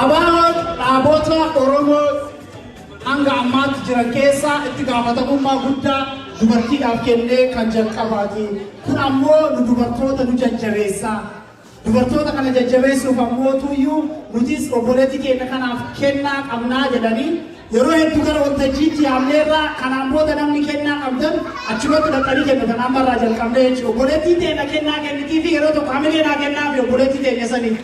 Abaan dhaabota Oromoo hanga ammaatti jiran keessa itti gaafatamummaa guddaa dubartiidhaaf kennee kan jalqabaati. Kun ammoo nu dubartoota nu jajjabeessa. Dubartoota kana jajjabeessuuf ammoo tuyyuu nutis obboleettii keenya kanaaf kennaa qabnaa jedhanii yeroo hedduu gara waltajjiitti yaamneerraa kanaan booda namni kennaa qabdan achumatti dhaqanii kennatan ammarraa jalqabnee jechuudha. Obboleettii teenya kennaa kennitii fi yeroo tokko hamilee naa kennaa fi obboleettii teenya sanii.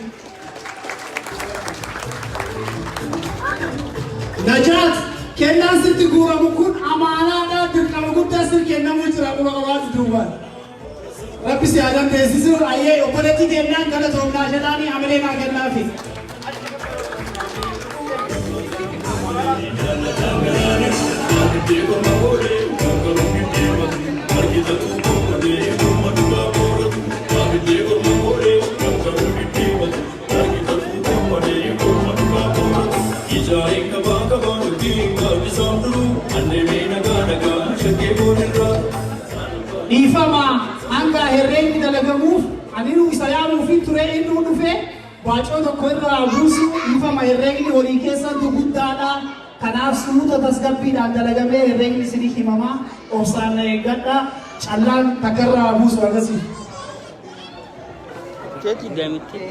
Najaat kennaan sitti guuramu kun amaanaadha dirqama guddaa sir kennamuu jira quba qabaatu duubaan. Rabbi si aadan teessisuu ayyee obboleettii kennaan kana toomnaa jedhaanii hamilee naa kennaa fi. Ifama hanga herreen dalagamuuf aninu isa yaamuu fi turee inni dhufe waacoo tokko irraa buusu ifama herreegni horii keessatti guddaadha. Kanaaf suuta tasgabbiidhaan dalagamee herreegni isinii himamaa obsaan eeggadha callaan takkarraa buusu akkasii. Keeti deemti.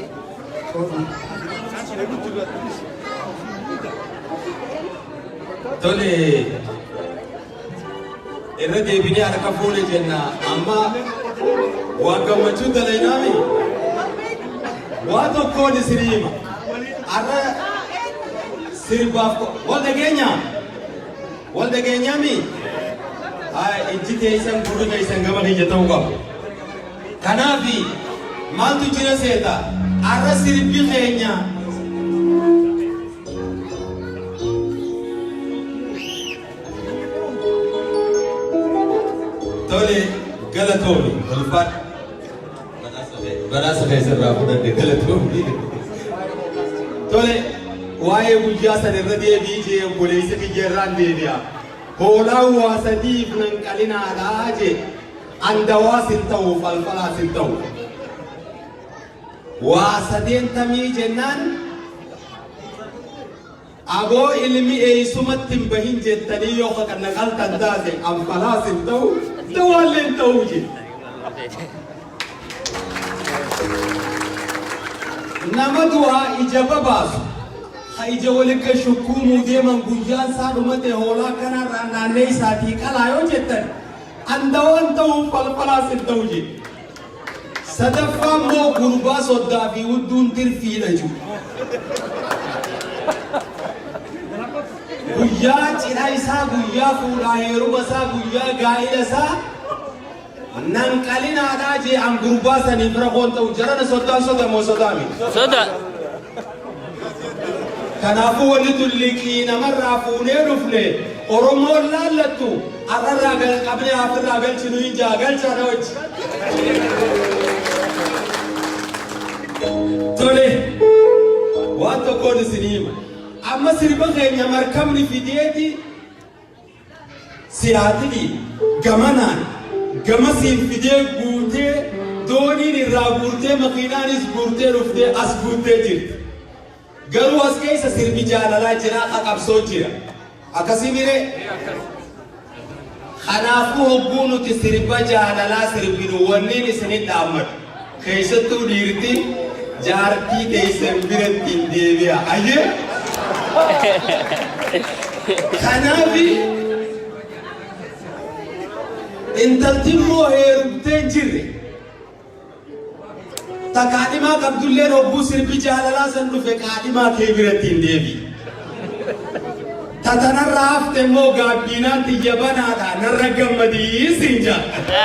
Tole irra deebinee harka fuune jenna amma waan gammachuu dalagnaami waa tokkoon isinii hima har'a sirbaaf wal dhageenyaami ijji teessan gurri teessan gama keenya ta'uu qabu. Kanaaf maaltu jira seeta har'a sirbi keenya tole galatooni ulfaat badhaasa keessarraa fudhadhe galatooni tole waa'ee guyyaa san irra deebii jee obboleessa kiyyeerraan deebi'a hoolaa waa sadiif nan qalinaadhaa jee andawaas hin ta'u falfalaas hin ta'u waa sadeentamii jennaan aboo ilmi eeysumatti hin bahin jettanii yoo kan naqaltan taate anfalaas hin ta'u dawaallee hin ta'u je nama du'aa ija babaasu ha ija walitti shukkuumuu deeman guyyaan isaa dhumate hoolaa kanarraa naannee isaatii qalaa yoo jettan andawaan ta'uu falfalaas hin ta'u je sadaffaa immoo gurbaa soddaa fi hudduun tirfiidha jiru guyyaa cidha isaa guyyaa fuudhaa heeruma isaa guyyaa gaa'ila isaa nan qalinaadhaa jee an gurbaa sanii bira koon ta'u jarana soddaan sodamoo sodaami Soda. kanaafuu wanni tulliqii namarraa fuunee dhufne oromoon laallattu arrarraa qabne afirraa galchinu hin jaa galchaadha wajji tole waan tokkoon isinii hima amma sirba keenya markabni fideeti siyaatidhi gamanaan gamasiin fidee guutee dooniin irraa guurtee makiinaanis guurtee dhuftee as guutee jirti garuu as keessa sirbi jaalalaa jira qaqabsoo jira akkasii miree kanaafuu hogguu nuti sirba jaalalaa sirbinu wanniin isinit dhaammatu keessattuu dhiirti jaartii teessan biratti hin deebi'a ayyee kanaafi intalti immoo heerumtee jirre ta kaadhimaa qabdulleen hogguu sirbi jaalalaa san dhufe kaadhimaa kee biratti hin deebi'u ta tanarraa hafte immoo gaabbiinaan xiyya banaadha narra gammadii siin jaalladha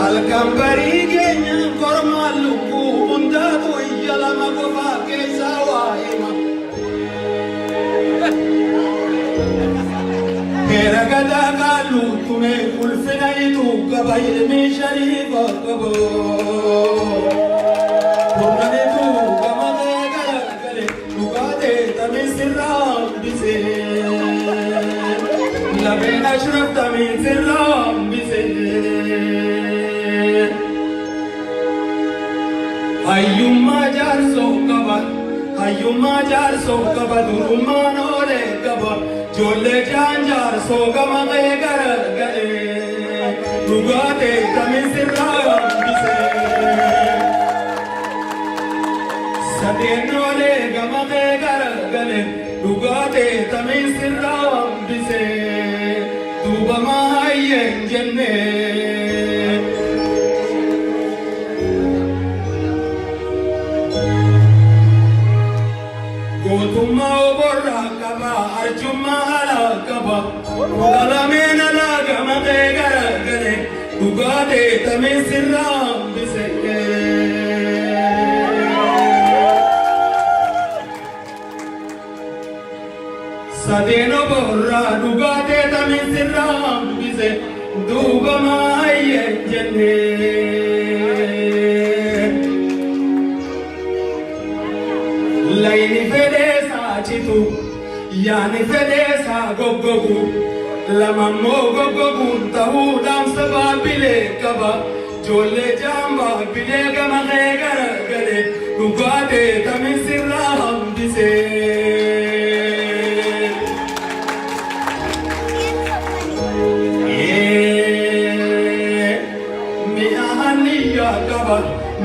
Alkambari keenya korma lubbuu hundaatu iyya lama qofaa keessaa waa hima. Keera gadaa qaalluutu guutume ulfinaitu qaba ilmi shariifa qabo Kurnanetu gamade garagale Dugade tamisirram bise Labena shraf tamisirram bise Hayyumma jar so kaba durumman ore kaba Jolle janjar so gamade garagale Dugade tamisirram bise Sadenole gamade garagale Dugade tamisirram bise Duba maayyen jenne Gotuma oborra kaba arjuma ala kaba Ugalamena la gamade garagale Dugade tamisirram bise Sadeno borra dugate tamisirram bise duba maayye jenne Laini fede saachitu yaani fede saa goggogu lamammoo goggoguun ta'uu dhaamsa baabbilee qaba Jolle jamba bilee gamadee garagale dugate tamisirram bise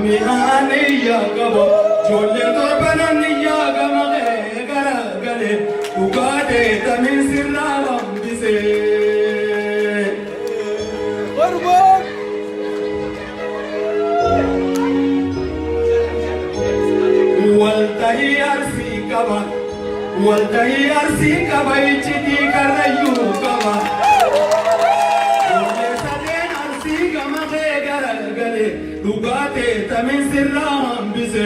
Mihaniya gaba Jolle torbananiya gamade garagale Ugade tamisirram bise Barbon Waltahi arsi kaba ichiti karayu kaba Jolle saden arsi gamade garagale Dugate tamisirram bise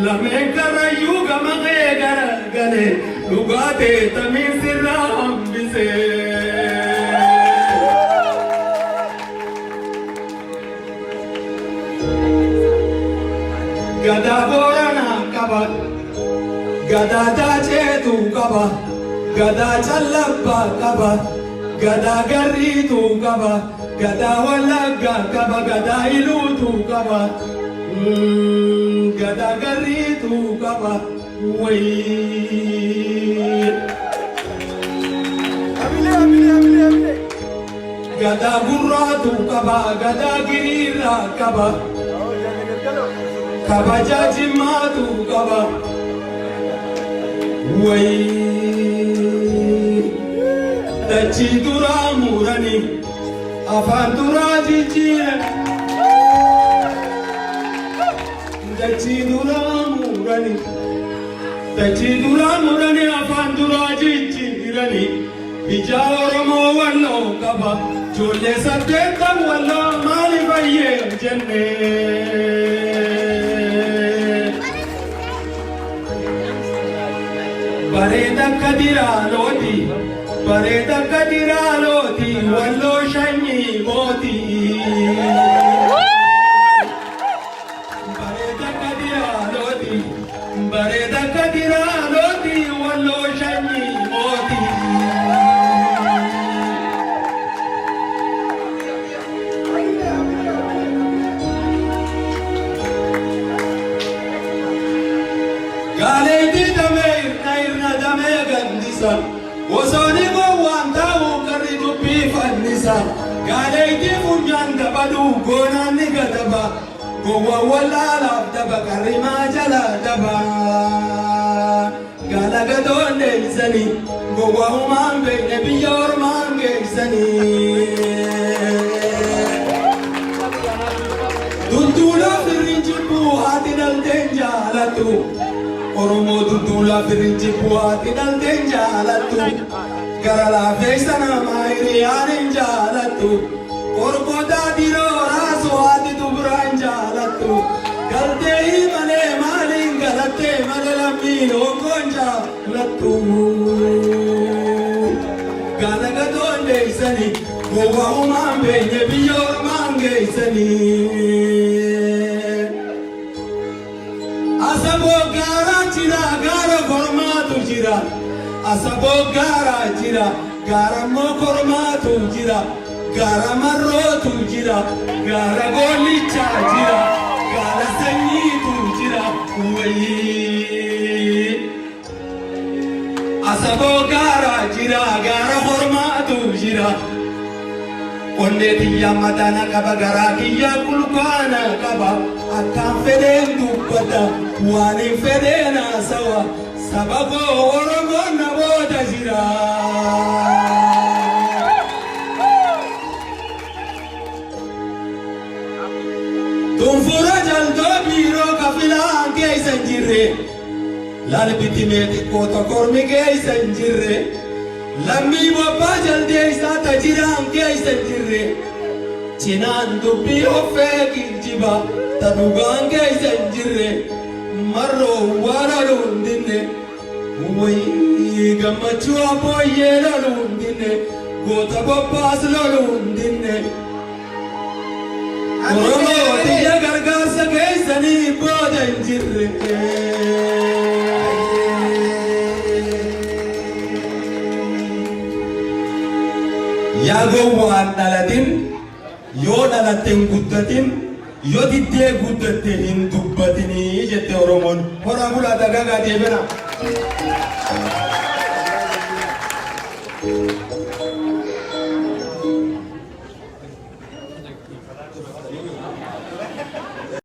Lamen karayu gamade garagale Dugate tamisirram bise Gada borana kaba Gada dachetu kaba Gada challabba kaba Gada garritu kaba Gada walaga kaba gada ilutu kaba Gada garritu kaba Way Gada gurratu kaba Gada girira kaba Kaba jajimatu kaba Way Dachi dura murani Afan dura jijiran Dachi dura murani Afan dura jijirani Bija oromo wallo kaba Jolle sabdetam wallo mali bayye jenne Bareda kadira loti wallo shanyi moti Bareda kadira loti wallo shanyi moti Galeti nairna dame gandisa Osoni go wanta ukari dupi fannisa Galeti funyan dabadu gona nigadaba Gowa wala labdaba karima jala daba Galaga donde izani Gowa humambe nebiyor mange izani Dundula firinjibu hadinal denjalatu Oromo dundula firinjibu hadinal denjalatu Garala feistana mairi aninjalatu Korkoda diro raso adi dubran jalatu Galte male malin galate male lamino konja latu Galaga donde izani gowwa'umaan beenye biyya ormaan geessanii. Asaboo gaara jira gaara kormaatu jira. Asaboo gaara jira gaara moo kormaatu jira. Gaara marrootu jira gaara goollichaa jira gaara sanyiitu jira wayii. Asaboo gaara jira gaara kormaatu jira. Onnee tiyyaa mataana qaba garaa kiyyaa kulkaana qaba. Akkaan fedheen dubbata waan hin fedheen haasawa. Saba koo Oromoon na booda jira. Tunfura jaltoo biiroo kafilaan keessa hin jirre. Lalbiti meexiqqoo tokkormi keessa hin jirre. Lammii bobbaa jaltee isaa tajiraan keessa hin jirre. Cinaan dubbii offee kijjiba ta dhugaan keessa hin jirre. Marroo waan loluu hin dinne. Wayii gammachuu abbooyyee loluu hin dinne. Goota bobbaas loluu hin dinne. Oromoo tiyya gargaarsa keessanii booda hin jirre. Yaa gowwaan dhalatin yoo dhalatte hin guddatin yoo diddee guddatte hin dubbatinii jette Oromoon. Horaa bulaa dagaagaa deebina.